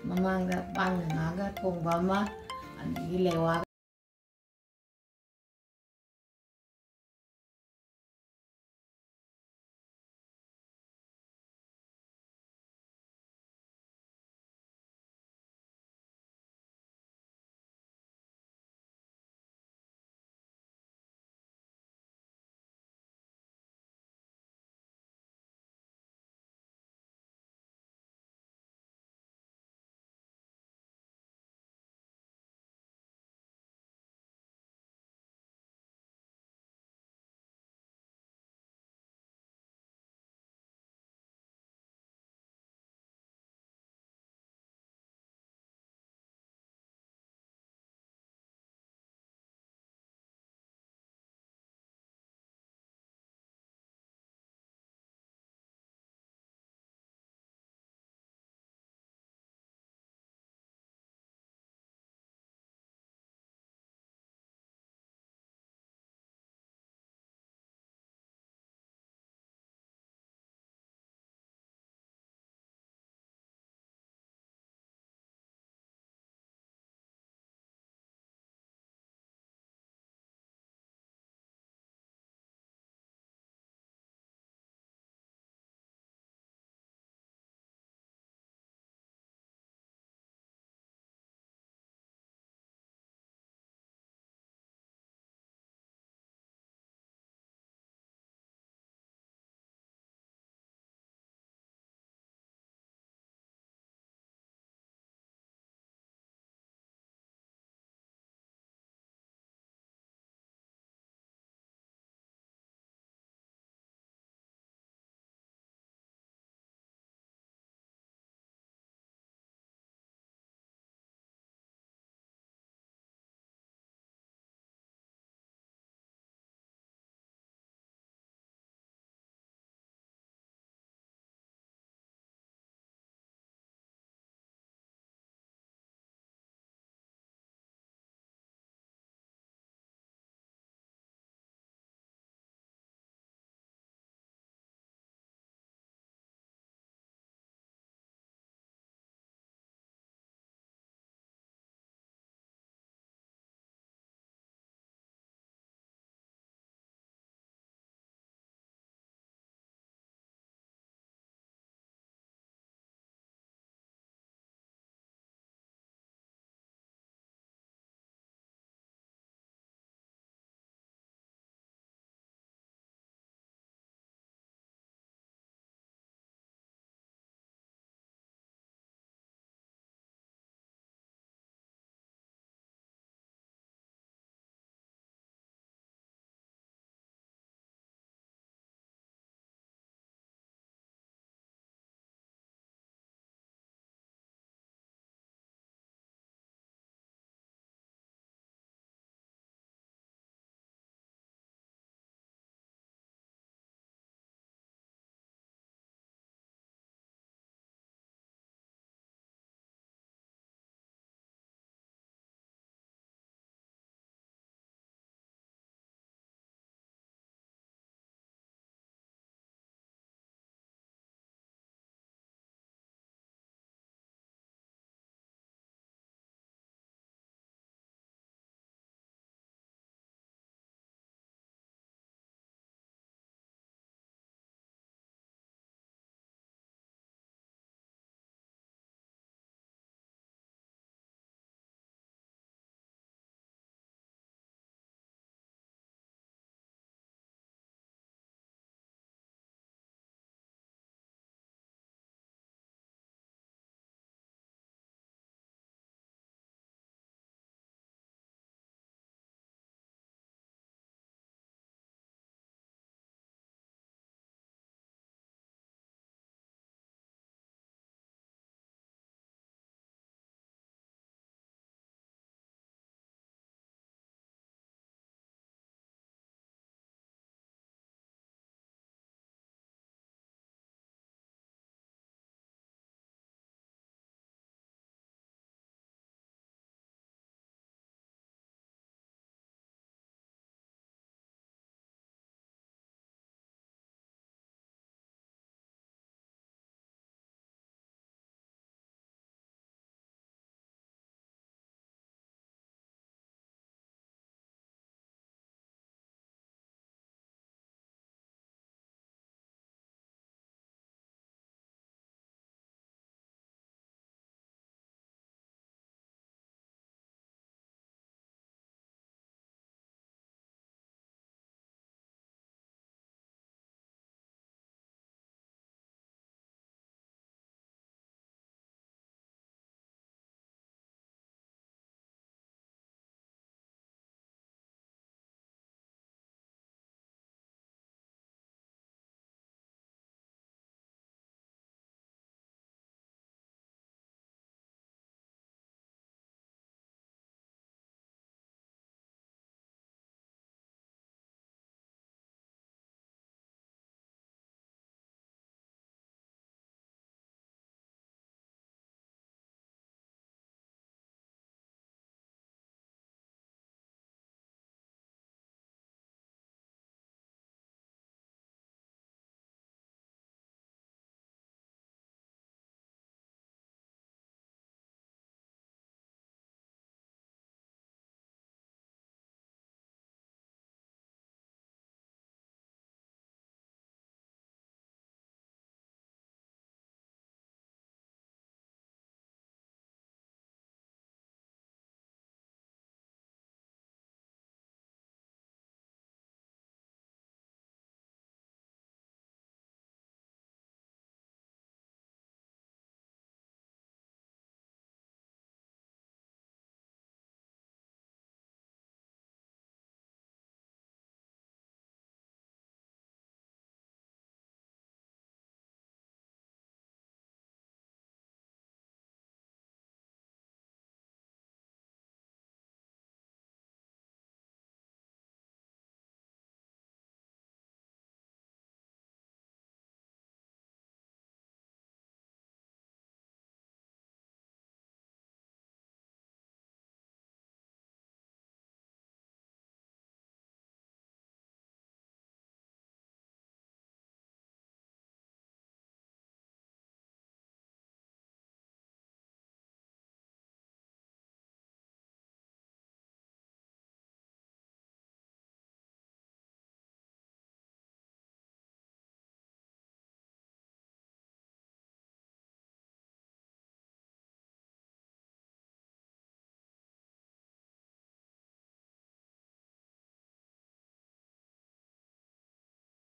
ꯃꯃꯥꯡꯗ ꯄꯥꯟꯒ ꯉꯥꯒ ꯊꯣꯡꯕ ꯑꯃ, ꯑꯗꯒꯤ ꯂꯦꯋꯥꯒ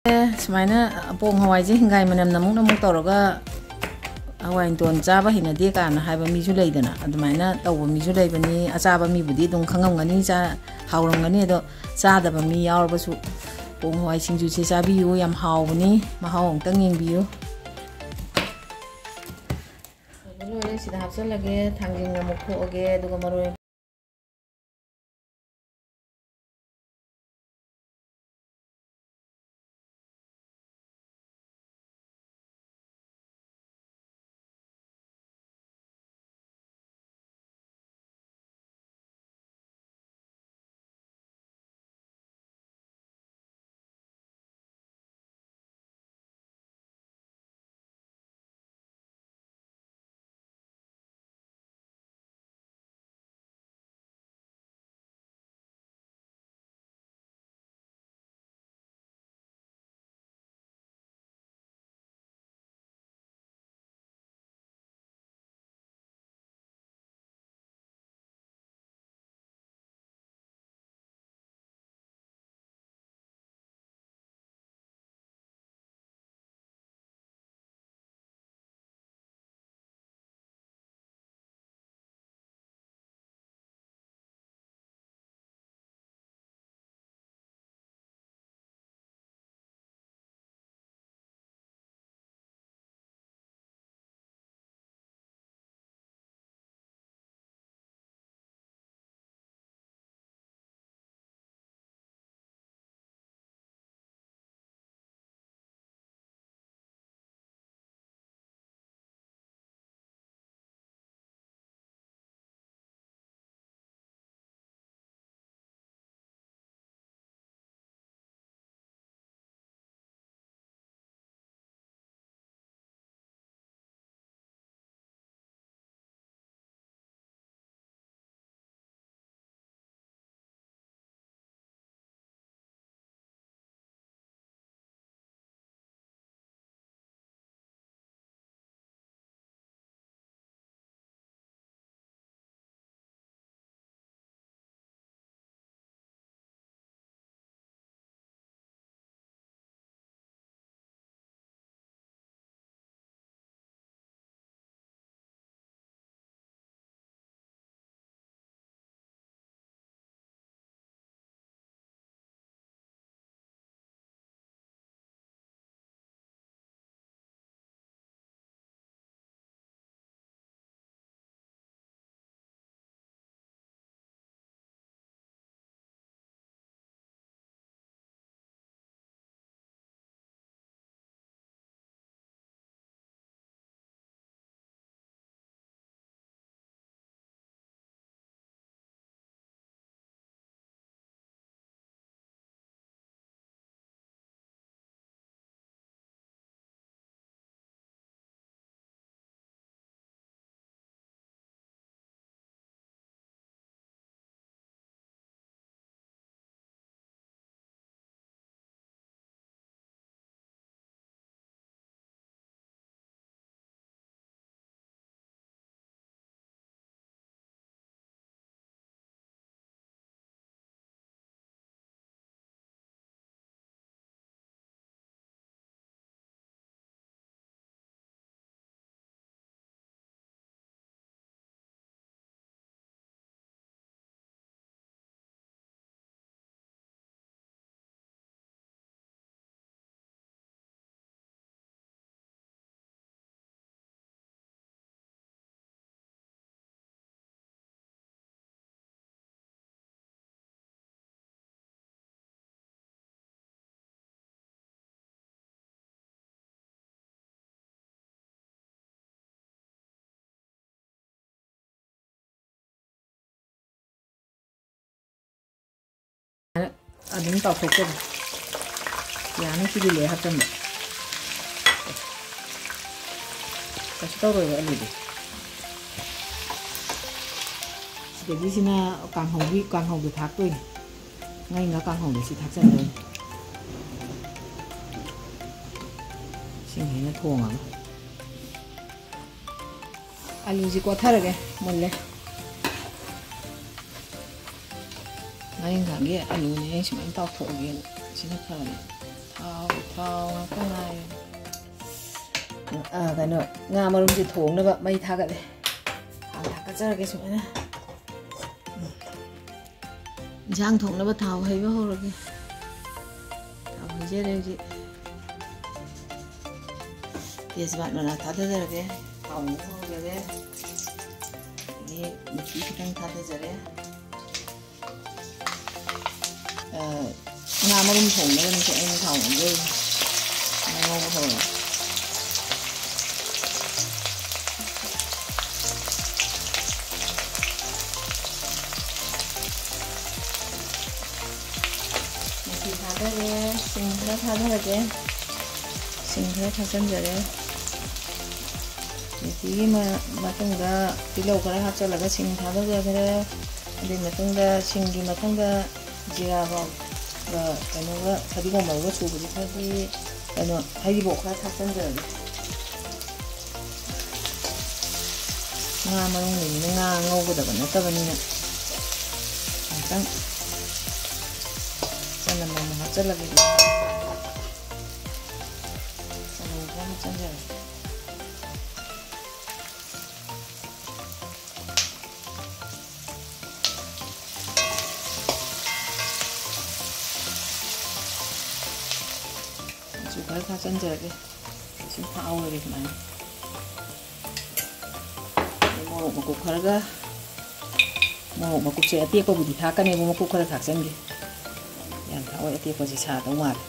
Semaina pong hawai je hingai manam namuk toroga hawai ton chaba hinade kana haiba mi ju leidana adumaina tawba mi ju leibani achaba mi budi dum khangamgani cha hawramgani do chadaba mi yawrbasu pong hawai singju che chabiyu yam hawbani mahaw ongtang yengbiyu lore sida hapsalage thangjing amuk khoge duga maroi adun tau thokko yani sidi le hatam kasi tau roi ali de sidi sina kang hong bi thak toi ngai nga kang hong de si thak chan le sing hena thong ang ali ji ko thar ge molle ngai nga ge alu ne sima tau thok ge sina thar ne thao ꯊꯥꯎ ꯉꯥꯛꯇ ꯉꯥꯏꯔꯦ ꯀꯩꯅꯣ ꯉꯥ ꯃꯔꯨꯝꯁꯦ ꯊꯣꯡꯅꯕ ꯃꯩ ꯊꯥꯒꯠꯂꯦ ꯊꯥꯒꯠꯆꯔꯒꯦ ꯁꯨꯃꯥꯏꯅ ꯏꯟꯁꯥꯡ ꯊꯣꯡꯅꯕ ꯊꯥꯎ ꯍꯩꯕ ꯍꯧꯔꯒꯦ ꯊꯥꯎ ꯍꯩꯖꯔꯦ ꯍꯧꯖꯤꯛ तेजपात मना थादजरगे थाव हौजरे ये मिठी खितंग थादजरे ना मरुम थोंनगनि से अइन थाव हौजे ngau ho मिठी थादरे सिंग खरा थादरगे सिंग खरा थासनजरे ꯃꯁꯤꯒꯤ ꯃꯇꯨꯡꯗ ꯇꯤꯜꯍꯧ ꯈꯔ ꯍꯥꯞꯆꯤꯜꯂꯒ ꯁꯤꯡ ꯊꯥꯗꯖꯈ꯭ꯔꯦ ꯑꯗꯨꯒꯤ ꯃꯇꯨꯡꯗ ꯁꯤꯡꯒꯤ ꯃꯇꯨꯡꯗ ꯖꯤꯔꯥꯒ ꯀꯩꯅꯣꯒ ꯐꯗꯤꯒꯣꯝ ꯃꯔꯨꯒ ꯁꯨꯕꯁꯤ ꯈꯔꯗꯤ ꯀꯩꯅꯣ ꯍꯩꯔꯤꯕꯣꯞ ꯈꯔ ꯊꯥꯛꯆꯟꯖꯔꯒꯦ ꯉꯥ ꯃꯔꯨꯝꯒꯤꯅꯤꯅ ꯉꯥ ꯉꯧꯒꯗꯕ ꯅꯠꯇꯕꯅꯤꯅ ꯉꯥꯛꯇꯪ ꯆꯅꯝ ꯑꯃꯨꯛ ꯍꯥꯞꯆꯤꯜꯂꯒꯦ ꯆꯅꯝ ꯈꯔ ꯍꯥꯞꯆꯟꯖꯔꯒꯦ ꯈꯔ ꯊꯥꯛꯆꯟꯖꯔꯒꯦ ꯁꯨꯝ ꯊꯥꯛꯍꯧꯔꯒꯦ ꯁꯨꯃꯥꯏꯅ ꯃꯣꯔꯣꯛ ꯃꯀꯨꯞ ꯈꯔꯒ ꯃꯣꯔꯣꯛ ꯃꯀꯨꯞꯁꯦ ꯑꯇꯦꯛꯄꯕꯨꯗꯤ ꯊꯥꯛꯀꯅꯦꯕ ꯃꯀꯨꯞ ꯈꯔ ꯊꯥꯛꯆꯟꯒꯦ ꯌꯥꯝ ꯊꯥꯛꯑꯣꯏ ꯑꯇꯦꯛꯄꯁꯦ ꯁꯥꯗꯧ ꯃꯥꯜꯂꯦ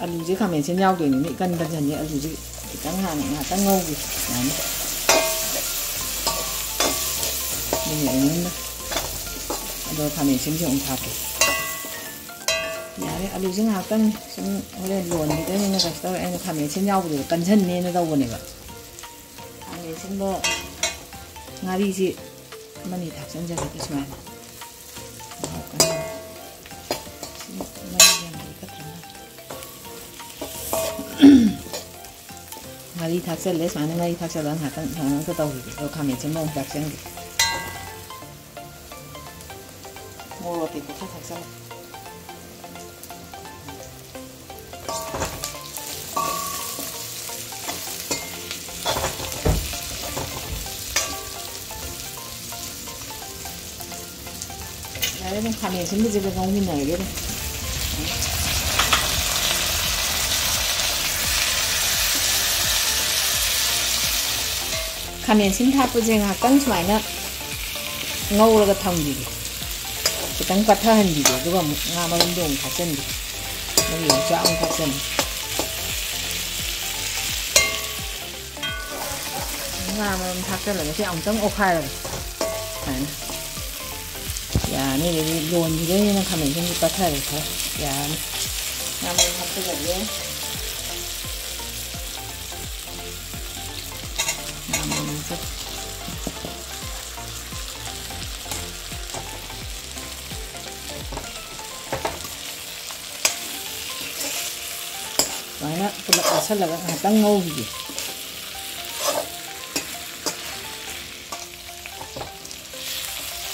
ꯑꯂꯨꯁꯦ ꯈꯥꯃꯦꯟꯁꯤꯟ ꯌꯥꯎꯗꯣꯏꯅꯤꯅ ꯏꯀꯟ ꯀꯟꯁꯟꯁꯦ ꯑꯂꯨꯁꯦ ꯈꯤꯇꯪ ꯍꯥꯟꯅ ꯉꯥꯛꯇꯪ ꯉꯧꯒꯦ ꯁꯨꯃꯥꯏꯅ ꯃꯤꯅꯤꯠ ꯑꯅꯤꯅ ꯑꯗꯣ ꯈꯥꯃꯦꯟꯁꯤꯟꯁꯦ ꯑꯃꯨꯛ ꯊꯥꯛꯀꯦ ꯌꯥꯔꯦ ꯑꯂꯨꯁꯦ ꯉꯥꯏꯍꯥꯛꯇꯪ ꯁꯨꯝ ꯍꯣꯔꯦꯟ ꯂꯣꯟꯈꯤꯗꯣꯏꯅꯤꯅ ꯀꯩꯁꯨ ꯇꯧꯔꯦ ꯑꯩꯅ ꯈꯥꯃꯦꯟꯁꯤꯟ ꯌꯥꯎꯕꯗꯨꯗ ꯀꯟꯁꯟꯅꯦꯅ ꯇꯧꯕꯅꯦꯕ ꯈꯥꯃꯦꯟꯁꯤꯟꯗ ꯉꯥꯔꯤꯁꯤ ꯑꯃꯅꯤ ꯊꯥꯛꯆꯟꯖꯔꯒꯦ ꯁꯨꯃꯥꯏꯅ ꯉꯥꯔꯤ ꯊꯥꯛꯆꯜꯂꯦ ꯁꯨꯃꯥꯏꯅ ꯉꯥꯔꯤ ꯊꯥꯛꯆꯜꯂꯒ ꯉꯥꯏꯍꯥꯛꯇꯪ ꯉꯥꯛꯇ ꯇꯧꯈꯤꯒꯦ ꯑꯗꯣ ꯈꯥꯃꯦꯟꯁꯤꯟ ꯑꯃꯨꯛ ꯊꯥꯛꯆꯟꯒꯦ ꯃꯣꯔꯣꯛ ꯑꯇꯦꯛꯄ ꯈꯔ ꯊꯥꯛꯆꯜꯂꯦ ꯌꯥꯔꯦ ꯑꯗꯨꯝ ꯈꯥꯃꯦꯟꯁꯤꯟꯕꯁꯤꯒ ꯉꯧꯃꯤꯟꯅꯔꯒꯦ ꯑꯗꯨꯝ ꯈꯥꯃꯦꯟꯁꯤꯟ ꯊꯥꯛꯄꯁꯦ ꯉꯥꯏꯍꯥꯛꯇꯪ ꯁꯨꯃꯥꯏꯅ ꯉꯧꯔꯒ ꯊꯝꯈꯤꯒꯦ ꯈꯤꯇꯪ ꯄꯠꯊꯍꯟꯈꯤꯒꯦ ꯑꯗꯨꯒ ꯑꯃꯨꯛ ꯉꯥ ꯃꯔꯨꯝꯗꯣ ꯑꯃꯨꯛ ꯊꯥꯛꯆꯟꯒꯦ ꯑꯗꯨꯒ ꯌꯣꯡꯆꯥꯛ ꯑꯃꯨꯛ ꯊꯥꯛꯆꯟꯒꯦ ꯉꯥ ꯃꯔꯨꯝ ꯊꯥꯛꯆꯜꯂꯒ ꯁꯤ ꯑꯃꯨꯛꯇꯪ ꯑꯣꯠꯈꯥꯏꯔꯒ ꯁꯨꯃꯥꯏꯅ ꯌꯥꯔꯅꯤ ꯑꯗꯩꯗꯤ ꯂꯣꯟꯈꯤꯗꯣꯏꯅꯤꯅ ꯈꯥꯃꯦꯟꯁꯤꯟꯁꯤ ꯄꯠꯊꯔꯦ ꯈꯔ ꯌꯥꯔꯅꯤ ꯉꯥ ꯃꯔꯨꯝ ꯍꯥꯞꯆꯜꯂꯒꯦꯉꯥ ꯃꯔꯨꯝꯁꯦ ꯁꯨꯃꯥꯏꯅ ꯄꯨꯂꯞ ꯍꯥꯞꯆꯜꯂꯒ ꯉꯥꯏꯍꯥꯛꯇꯪ ꯉꯧꯈꯤꯒꯦ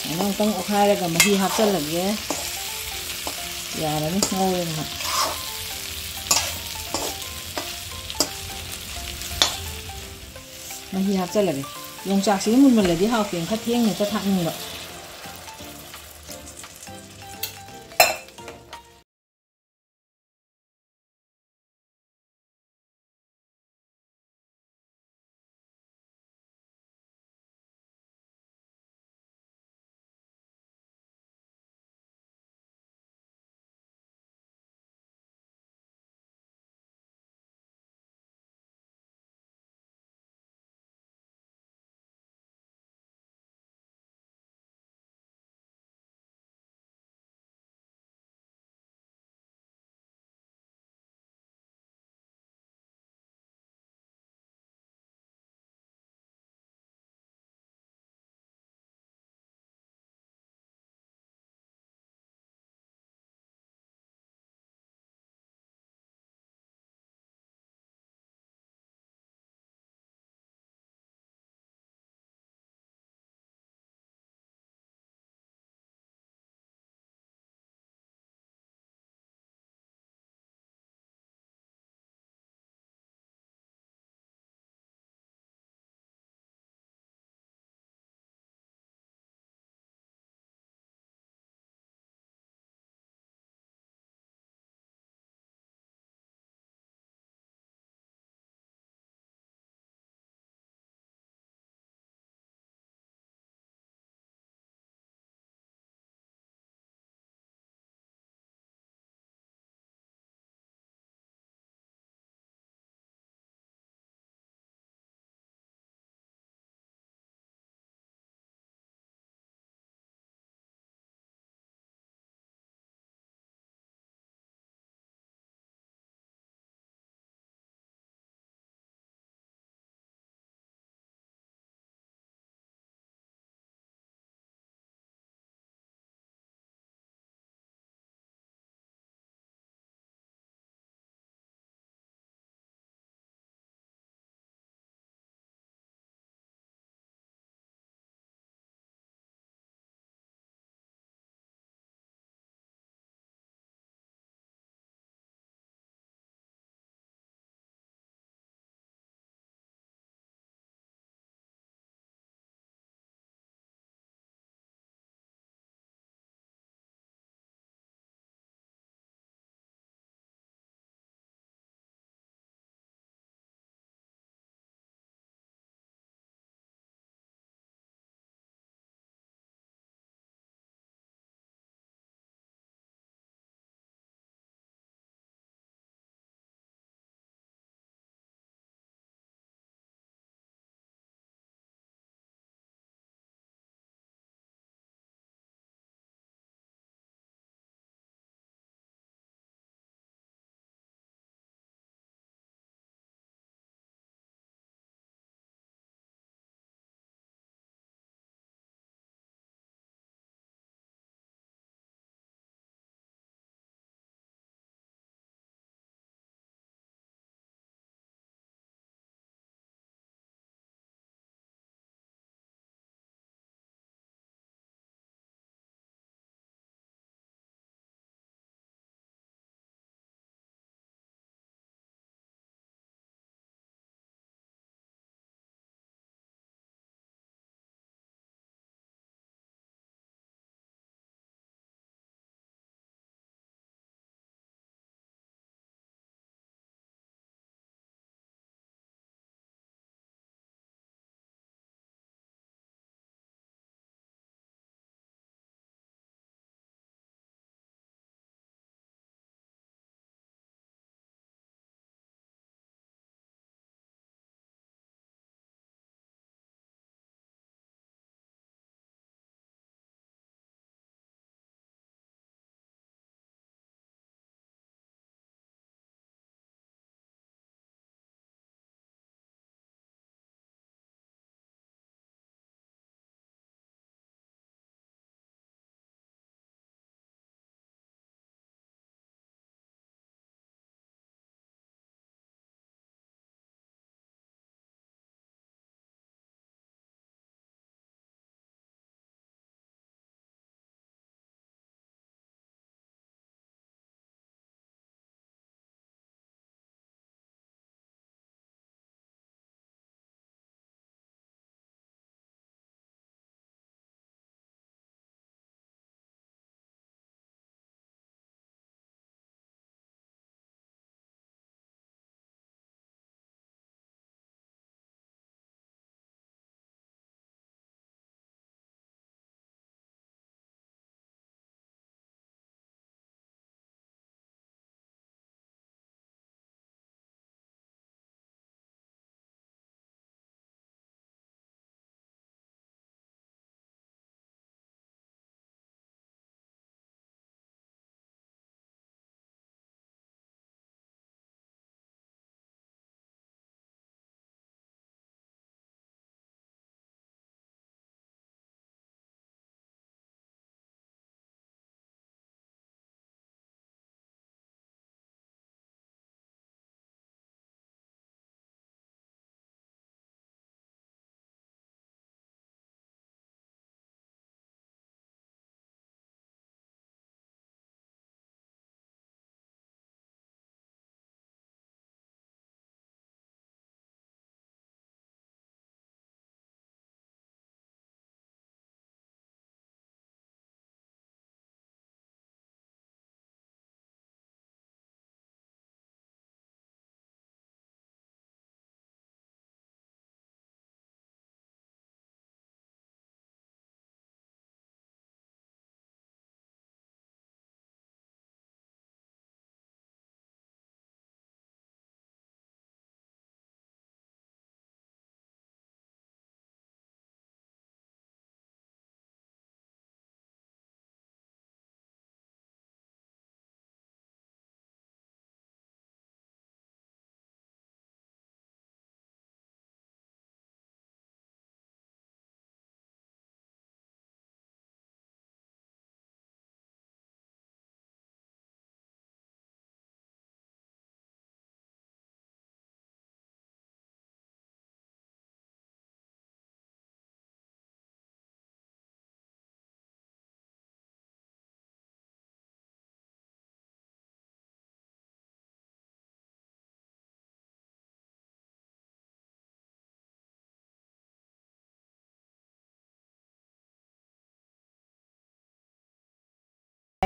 ꯁꯨꯃꯥꯏꯅ ꯑꯃꯨꯛꯇꯪ ꯑꯣꯠꯈꯥꯏꯔꯒ ꯃꯍꯤ ꯍꯥꯞꯆꯜꯂꯒꯦ ꯌꯥꯔꯅꯤ ꯉꯧꯔꯦ ꯉꯥꯏꯍꯥꯛ ꯃꯍꯤ ꯍꯥꯞꯆꯜꯂꯒꯦ ꯌꯣꯡꯆꯥꯛꯁꯤꯒ ꯃꯨꯟꯃꯜꯂꯗꯤ ꯍꯥꯎꯇꯦ ꯈꯔ ꯊꯦꯡꯅ ꯍꯦꯛꯇ ꯊꯥꯛꯅꯤꯡꯕ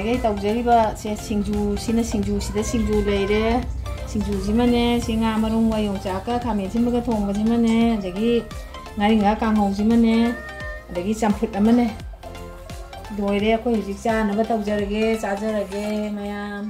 ꯉꯁꯥꯏꯒꯩ ꯇꯧꯖꯔꯤꯕ ꯁꯦ ꯁꯤꯡꯖꯨꯁꯤꯅ ꯁꯤꯡꯖꯨꯁꯤꯗ ꯁꯤꯡꯖꯨ ꯂꯩꯔꯦ ꯁꯤꯡꯖꯨꯁꯤꯃꯅꯦ ꯁꯤ ꯉꯥ ꯃꯔꯨꯝꯒ ꯌꯣꯡꯆꯥꯛꯀ ꯈꯥꯃꯦꯟ ꯑꯁꯤꯟꯕꯒ ꯊꯣꯡꯕꯁꯤꯃꯅꯦ ꯑꯗꯒꯤ ꯉꯥꯔꯤꯡꯈꯥ ꯀꯥꯡꯍꯧꯁꯤꯃꯅꯦ ꯑꯗꯒꯤ ꯆꯝꯐꯨꯠ ꯑꯃꯅꯦ ꯂꯣꯏꯔꯦ ꯑꯩꯈꯣꯏ ꯍꯧꯖꯤꯛ ꯆꯥꯅꯕ ꯇꯧꯖꯔꯒꯦ ꯆꯥꯖꯔꯒꯦ ꯃꯌꯥꯝ